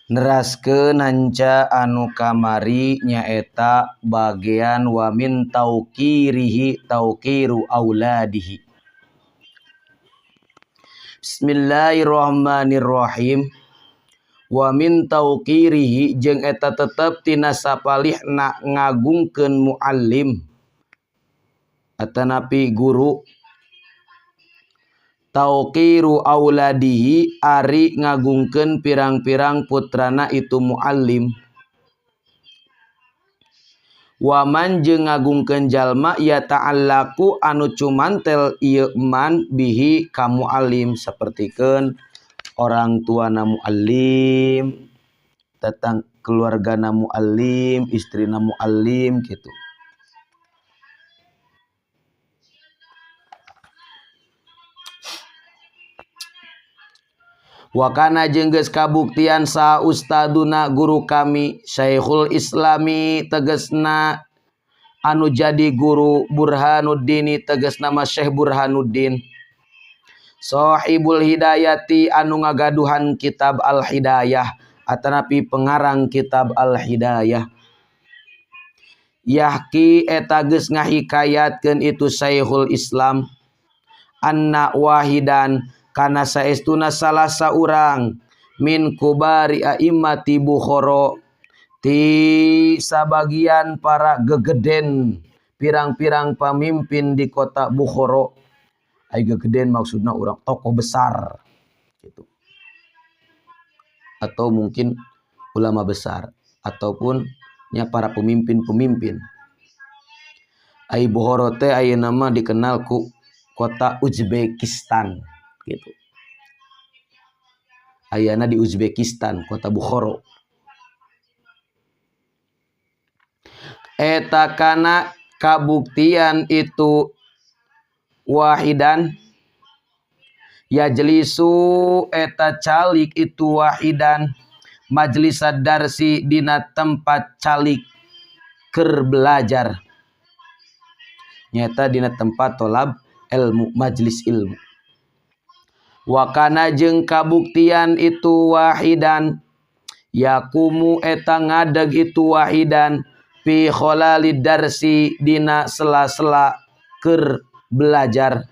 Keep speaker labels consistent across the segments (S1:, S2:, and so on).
S1: neraskeun hanca anu kamari nyaeta bagian wa min tauqirihi tauqiru auladihi. Bismillahirrahmanirrahim. Wa min tauqirihi jeung eta tetep tina sapalihna ngagungkeun muallim atanapi guru. Tauqiru auladihi ari ngagungkeun pirang-pirang putrana itu muallim. Waman jeung ngagungkeun jalma ya ta'allaku anu cumantel ieu man bihi ka muallim, sapertikeun orang tuana muallim, datang keluargana muallim, istrina muallim gitu. Wakana jeung geus kabuktian sa ustaduna guru kami Syekhul Islami tegasna anu jadi guru Burhanuddin tegasna mah Syekh Burhanuddin Shahibul Hidayati anu ngagaduhan kitab Al-Hidayah atanapi pengarang kitab Al-Hidayah. Yahki eta geus ngahikayatkeun itu Syekhul Islam anna wahidan kana saestuna salah saurang min kubari a'immati Bukhara ti sabagian para gegeden pirang-pirang pamimpin di kota Bukhara. Ai gegeden maksudna urang tokoh besar gitu. Atau mungkin ulama besar ataupun nya para pemimpin-pemimpin. Ai Bukhara teh ayeuna mah dikenal ku kota Uzbekistan gitu. Ayana di Uzbekistan, kota Bukhara. Eta kana kabuktian itu wahidan yajlisu eta calik itu wahidan majlisad darsi dina tempat calik keur belajar. Nyata dina tempat tolab ilmu, majlis ilmu. Wakana jeung kabuktian itu wahidan yakumu eta ngadeg itu wahidan fi kholalid darsi dina sela-sela keur belajar.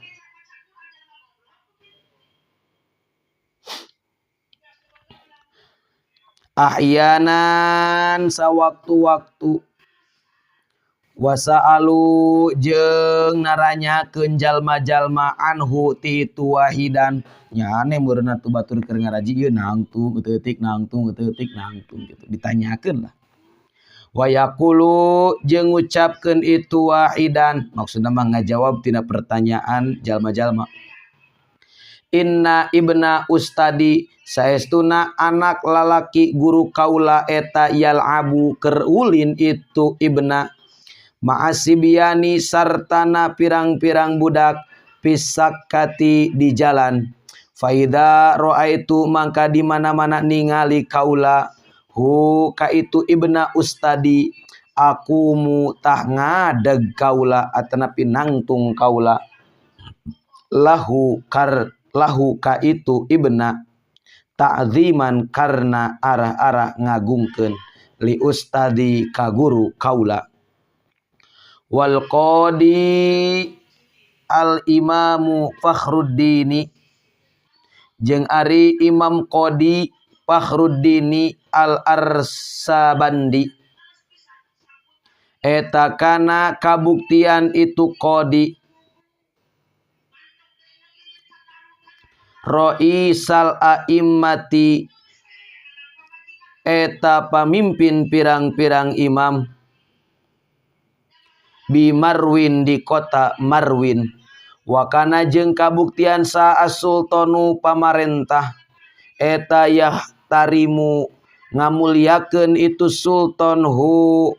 S1: Ahyanan sawaktu-waktu wasa'alu jeung naranyakeun jalma-jalma anhu ti itu wahidan nyane meureunna tu batur keur ngaraji ieu nangtung eutik nangtung eutik nangtung gitu ditanyakeun lah. Wa yaqulu jeung ngucapkeun itu wahidan maksudna mah ngajawab tina pertanyaan jalma-jalma. Inna ibna ustadi saestuna anak lalaki guru kaula eta yal'abu keur ulin itu ibna ma'asibiani sartana pirang-pirang budak pisakati di jalan. Faida ro'aitu mangka di mana-mana ningali kaula hu ka itu ibna ustadi akumu tah ngadeg kaula atanapi nangtung kaula lahu ka itu ibna ta'ziman karna arah-arah ngagungkeun li ustadi ka guru kaula. Wal qadi al imamu Fakhruddini jeung ari Imam Qadi Fakhruddini al Arsabandi eta kana kabuktian itu qadi Roisal a'immati eta pamimpin pirang-pirang imam bi Marwin di kota Marwin. Wakana jeung kabuktian sa as-sultanu pamarentah eta yahtarimu ngamulyakeun itu sultan hu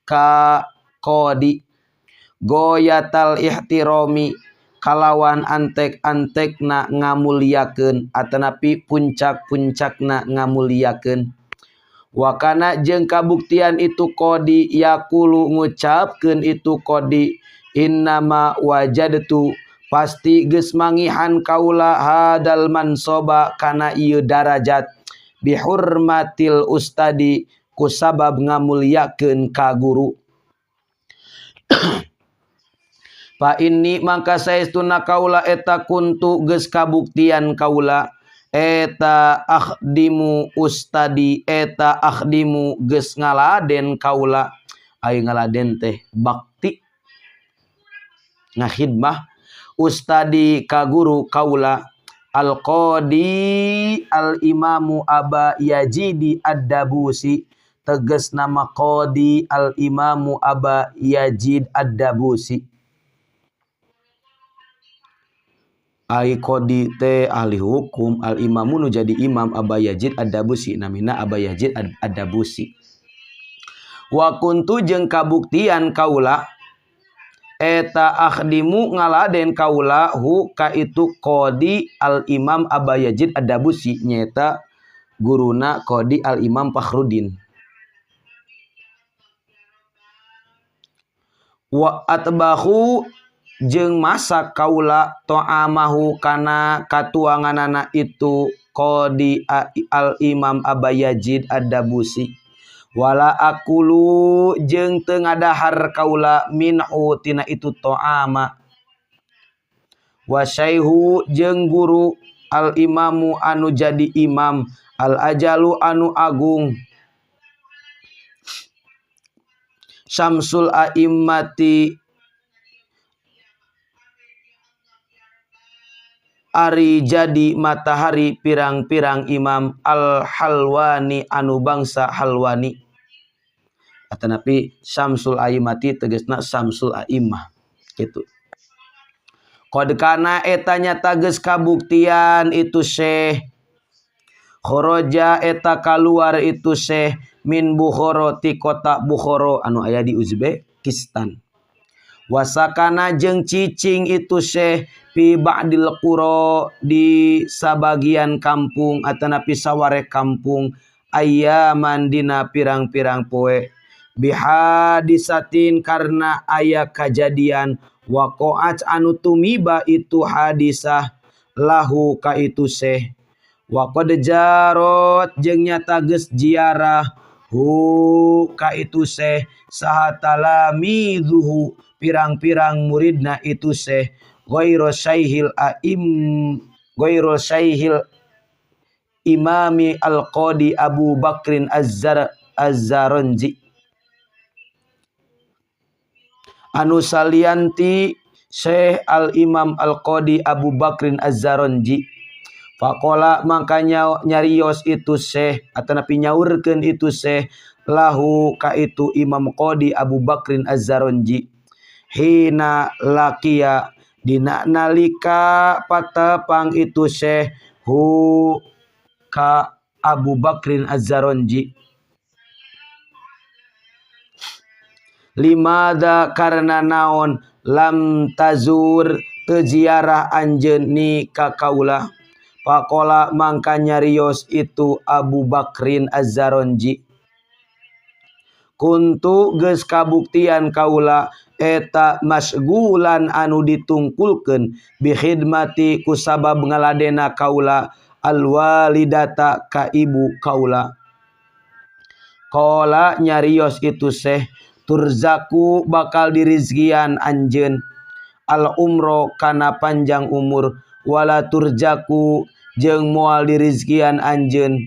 S1: ka qadi goyatal ihtirami kalawan antek-antekna ngamulyakeun atanapi puncak-puncakna ngamulyakeun. Wakana jeung kabuktian itu qadi yaqulu ngucapkeun itu qadi innama wajadtu pasti geus mangihan kaula hadal mansoba kana ieu darajat bihurmatil ustadi kusabab ngamulyakeun ka guru. Fa inni mangka saestuna kaula eta kuntu geus kabuktian kaula eta akhdimu ustadi eta akhdimu geus ngaladen kaula. Ai ngaladen teh bakti ngahidmah ustadi ka guru kaula al qadi al imamu Aba Yazid ad-Dabusi tegas nama qadi al imamu Aba Yazid ad-Dabusi. Ai qadi teh ahli hukum, al imamu nu jadi imam Aba Yazid ad-Dabusi namina Aba Yazid ad-Dabusi. Wa kuntu jeung kabuktian kaula eta akhdimu ngaladen kaula hu ka itu qadi al imam Aba Yazid ad-Dabusi nyata guruna qadi al imam Fakhruddin. Wa atbahu jeung masak kaula to'amahu kana katuanganana itu qadi al imam Aba Yazid ad-Dabusi. Wala akulu jeung teu ngadahar kaula minhu tina itu to'ama. Wa syaihu jeung guru al imamu anu jadi imam al ajalu anu agung Syamsul a'immati ari jadi matahari pirang-pirang imam al halwani anu bangsa halwani. Atanapi Syamsul a'immati tegasna Syamsul a'immah gitu. Qad kana eta nyata geus kabuktian itu Syekh kharaja eta kaluar itu Syekh min Bukhara ti kota Bukhara anu aya di Uzbekistan. Wasakana jeung cicing itu Syekh fi ba'dil qura di sabagian kampung atanapi saware kampung ayaman dina pirang-pirang poe bihadisatin karena aya kajadian waqa'at anu tumiba itu hadisah lahu ka itu Syekh wa qad jarot jeung nyata geus jiarah hu ka itu Syekh saha talamizuhu pirang-pirang muridna itu Syekh ghairu syaihil imami al-qadi Abu Bakrin az-Zaronji anu salianti Syekh al-Imam al-Qadi Abu Bakrin az-Zaronji. Faqala makanya nyarios itu Syekh atanapi nyaurkeun itu Syekh lahu ka itu Imam Qadi Abu Bakrin az-Zaronji hina laqiya dina nalika patepang itu Syekh hu ka Abu Bakrin az-Zaronji. Limada karena naon lam tazur teziarah anjeun ni ka kaula. Faqala mangka nyarios itu Abu Bakrin az-Zaronji kuntu geus kabuktian kaula eta masgulan anu ditungkulkeun bi khidmati kusabab ngaladena kaula alwalidata ka ibu kaula. Qala nyarios itu Syekh turzaku bakal dirizkian anjeun al umro kana panjang umur wala turjaku jeung moal dirizkian anjeun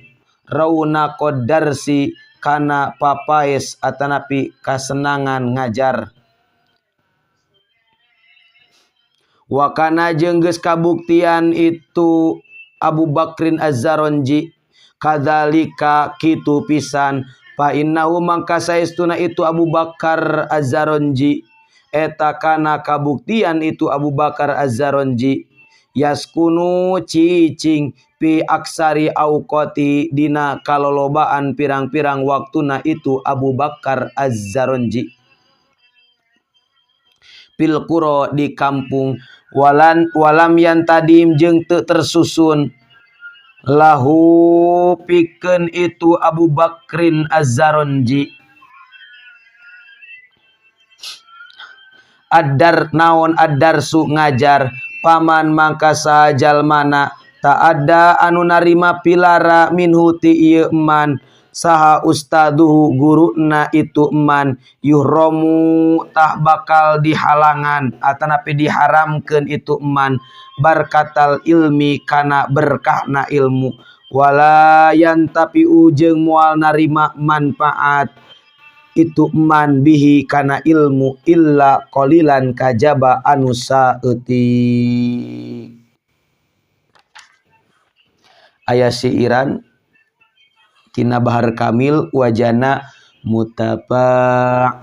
S1: rauna qadarsi kana papaes atanapi kasenangan ngajar. Wa kana jeung geus kabuktian itu Abu Bakrin az-Zaronji kadzalika kitu pisan fa innahu mangka saestuna itu Abu Bakar az-Zaronji eta kana kabuktian itu Abu Bakar az-Zaronji yaskunu cicing pi aksari auqati dina kalolobaan pirang-pirang waktuna itu Abu Bakar az-Zaronji pil qura di kampung walam yantadim jeung teu tersusun lahu pikeun itu Abu Bakrin az-Zaronji ad-darsu ngajar paman mangka sajalmana tak ada anu narima pilara minhu ti ieu eman saha ustaduhu guruna itu eman yuhromu tah bakal dihalangan atanapi diharamkeun itu eman barkatal ilmi kana berkahna ilmu wala yantapi ujeng moal narima manfaat itu eman bihi kana ilmu illa qalilan kajaba anu saeutik. Aya siiran tina Bahar Kamil wajana mutafa'ilun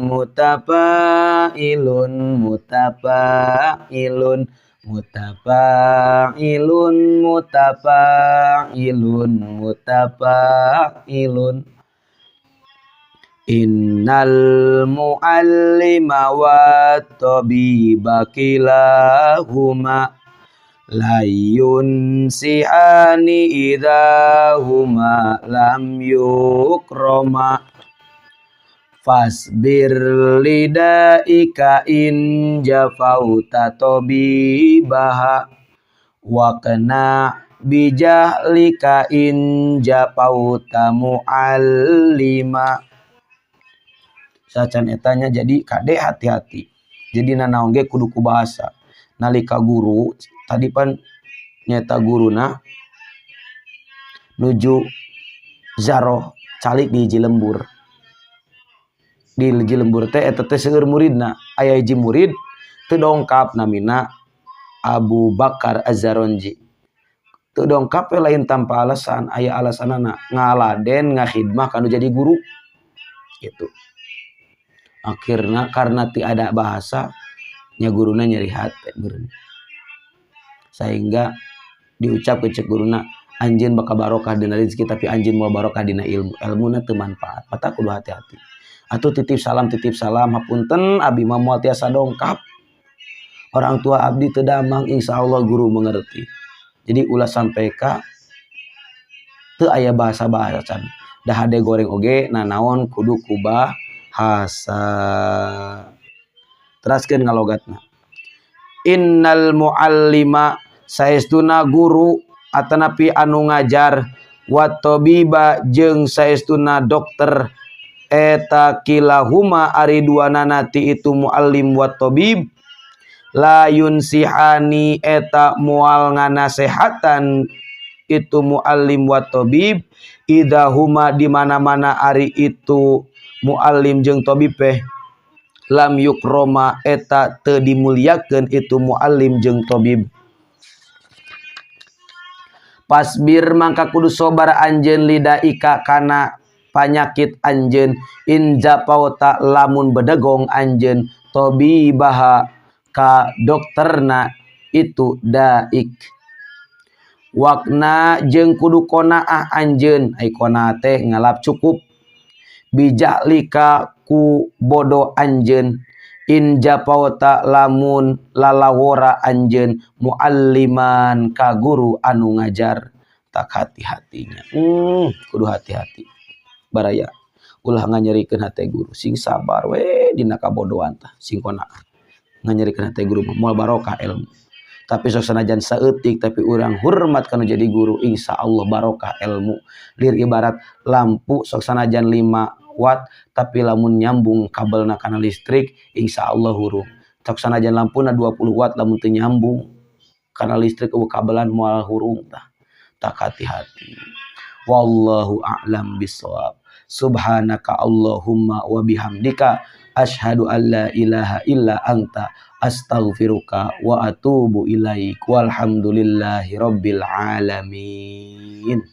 S1: mutafa'ilun mutafa'ilun mutafa'ilun mutafa'ilun mutafa'ilun innal muallima wat tabiba kilahuma layun sihani idahuma lam yukroma fasbir lidaika in jafauta tabibaha wa kena bijahlika in jafauta muallima. Sacan etanya jadi kade hati-hati. Jadi nanaon ge kudu ku bahasa. Nalika guru tadi pan nyata guruna nuju zaroh calik di hiji lembur. Di hiji lembur teh eta teh seueur muridna. Aya hiji murid teu dongkap namina Abu Bakar Az-Zaronji. Teu dongkap lain tanpa alasan, aya alasanana ngaladen ngahidmah kanu jadi guru. Gitu. Akhirnya karena tiada bahasa nya guruna nyeri hati guruna. Sehingga diucap ke cek guruna anjeun bakal barokah dina rezeki tapi anjeun moal barokah dina ilmu. Ilmuna teu manfaat. Mata kudu hati-hati. Atuh titip salam hapunten abi mah moal tiasa dongkap. Orang tua abdi teu damang insyaallah guru mengerti. Jadi ulah sampai ka teu aya bahasa-bahasan. Da hade goreng oge nanaon kudu kubah hasa. Teraskeun ngalogatna. Innal muallima saestuna guru atanapi anu ngajar wat tabiba jeung saestuna dokter eta kilahuma ari duanana ti itu muallim wat tabib la yunsihani eta moal nganasehatan itu muallim wat tabib idahuma di mana-mana ari itu muallim jeung tabib lam yukroma eta teu dimuliakeun itu muallim jeung tabib. Pasbir mangka kudu sabar anjeun lidaika kana panyakit anjeun in japauta lamun bedegong anjeun tabibaha ka dokterna itu daik. Wakna jeung kudu qanaah anjeun ai qanaah teh ngalap cukup bijahlika ku bodo anjeun in japauta lamun lalawora anjeun mualliman ka guru anu ngajar tak hati-hatinya. Kudu hati-hati baraya ulah nganyerikeun hate guru sing sabar we dina kabodohan tah sing qanaah nganyerikeun hate guru moal barokah ilmu. Tapi sok sanajan saeutik tapi urang hormat kana jadi guru insyaallah barokah ilmu. Lir ibarat lampu sok sanajan 5 watt tapi lamun nyambung kabelna kana listrik insyaallah hurung. Sok sanajan lampuna 20 watt lamun teu nyambung kana listrik eueuh kabelan moal hurung tah. Tak hati-hati. Wallahu a'lam bissawab. Subhanaka Allahumma wa bihamdika asyhadu an la ilaha illa anta astaghfiruka wa atubu ilaik walhamdulillahi rabbil alamin.